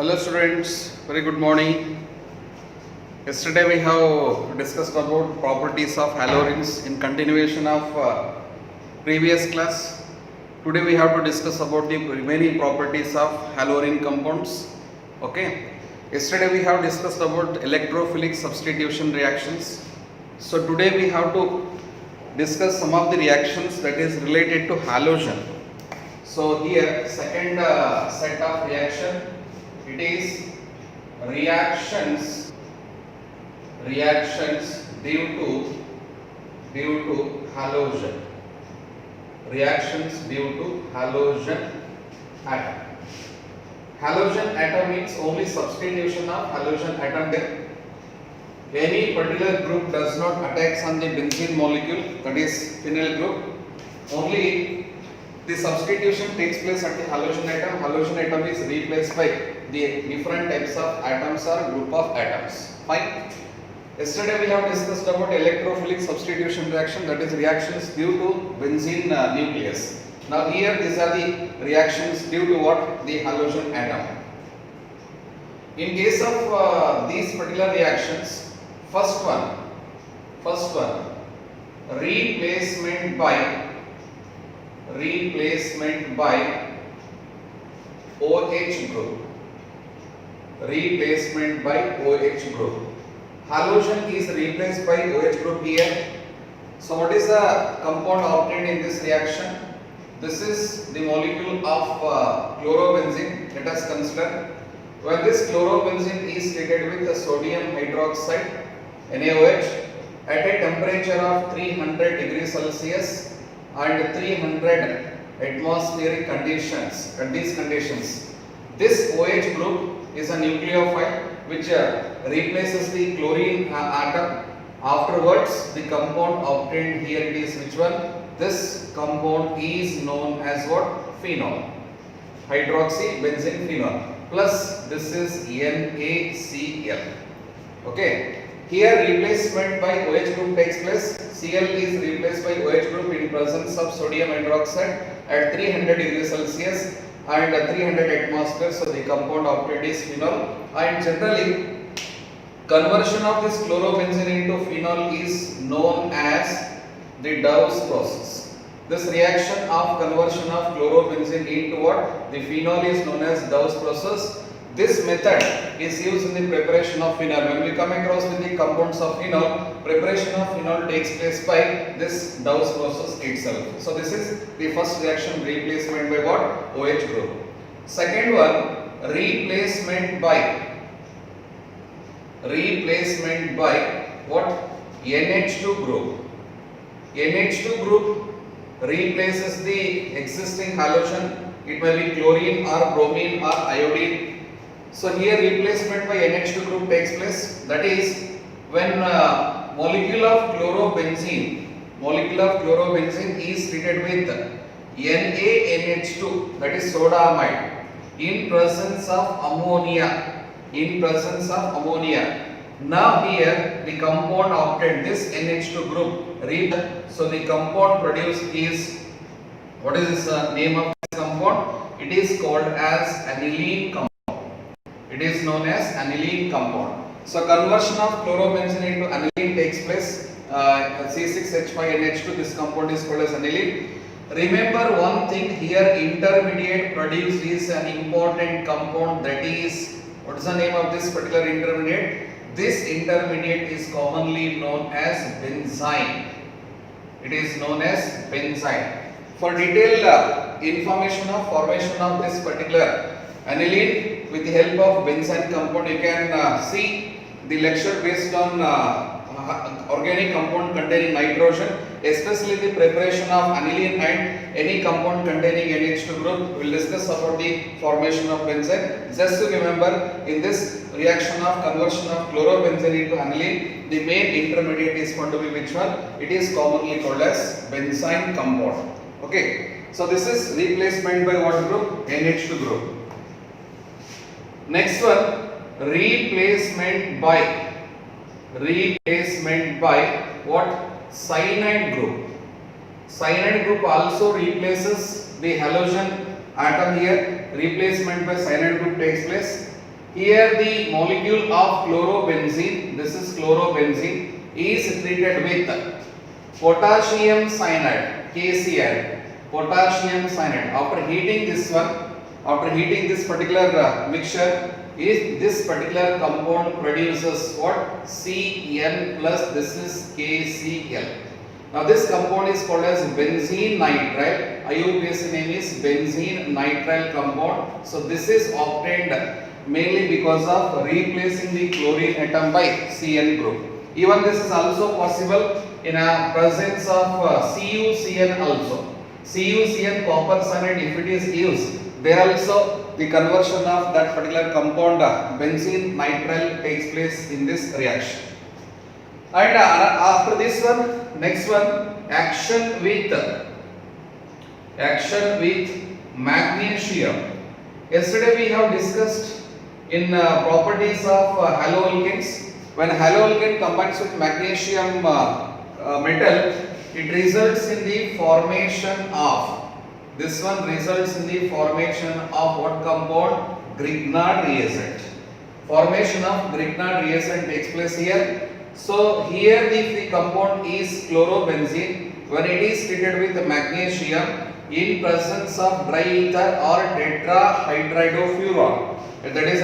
Hello students, very good morning. Yesterday we have discussed about properties of halogens in continuation of previous class. Today we have to discuss about the remaining properties of halogen compounds. Okay. Yesterday we have discussed about electrophilic substitution reactions. So today we have to discuss some of the reactions that is related to halogen. So here second set of reaction, it is reactions due to halogen, reactions due to halogen atom. Halogen atom means only substitution of halogen atom there. Any particular group does not attacks on the benzene molecule, that is phenyl group. Only the substitution takes place at the halogen atom. Halogen atom is replaced by the different types of atoms or group of atoms. Fine. Yesterday we have discussed about electrophilic substitution reaction, that is reactions due to benzene nucleus. Now here these are the reactions due to what? The halogen atom. In case of these particular reactions, first one, replacement by OH group. Replacement by OH group. Halogen is replaced by OH group here. So what is the compound obtained in this reaction? This is the molecule of chlorobenzene. Let us consider. When this chlorobenzene is treated with the sodium hydroxide NaOH at a temperature of 300 degrees Celsius and 300 atmospheric conditions, at these conditions, this OH group is a nucleophile which replaces the chlorine atom. Afterwards, the compound obtained here, it is which one? This compound is known as what? Phenol. Hydroxybenzene phenol. Plus this is NaCl. Okay. Here replacement by OH group takes place. Cl is replaced by OH group in presence of sodium hydroxide at 300 degrees Celsius and 300 atmosphere. So the compound obtained is phenol. And generally conversion of this chlorobenzene into phenol is known as the Dawes process. This reaction of conversion of chlorobenzene into what? The phenol is known as Dawes process. This method is used in the preparation of phenol. When we come across with the compounds of phenol, preparation of phenol takes place by this Dawes process itself. So this is the first reaction, replacement by what? OH group. Second one, replacement by what? NH2 group. NH2 group replaces the existing halogen. It may be chlorine or bromine or iodine. So here replacement by NH2 group takes place. That is when molecule of chlorobenzene is treated with NaNH2, that is soda-amide, in presence of ammonia. Now here the compound obtained, this NH2 group, so the compound produced is, what is this name of this compound? It is called as aniline compound. It is known as aniline compound. So conversion of chlorobenzene into aniline takes place. C6H5NH2, this compound is called as aniline. Remember one thing here, intermediate produced is an important compound, that is, what is the name of this particular intermediate? This intermediate is commonly known as benzene. It is known as benzene. For detailed information of formation of this particular aniline with the help of benzene compound, you can see the lecture based on organic compound containing nitrogen, especially the preparation of aniline and any compound containing NH2 group. We will discuss about the formation of benzene. Just to remember, in this reaction of conversion of chlorobenzene into aniline, the main intermediate is going to be which one? It is commonly called as benzene compound. Okay. So this is replacement by what group? NH2 group. Next one, replacement by what? Cyanide group. Cyanide group also replaces the halogen atom here. Replacement by cyanide group takes place. Here the molecule of chlorobenzene, this is chlorobenzene, is treated with potassium cyanide, KCl, potassium cyanide. After heating this one, after heating this particular mixture, is this particular compound produces what? Cl plus, this is KCl. Now this compound is called as benzene nitrile. IUPAC name is benzene nitrile compound. So this is obtained mainly because of replacing the chlorine atom by Cn group. Even this is also possible in a presence of CuCN also. CuCN copper cyanide, if it is used, there also the conversion of that particular compound benzene nitrile takes place in this reaction. And after this one, next one, action with magnesium. Yesterday we have discussed in properties of haloalkanes. When haloalkane combines with magnesium metal, it results in the formation of, this one results in the formation of what compound? Grignard reagent. Formation of Grignard reagent takes place here. So here the free compound is chlorobenzene. When it is treated with magnesium in presence of dry ether or tetrahydrofuran, that is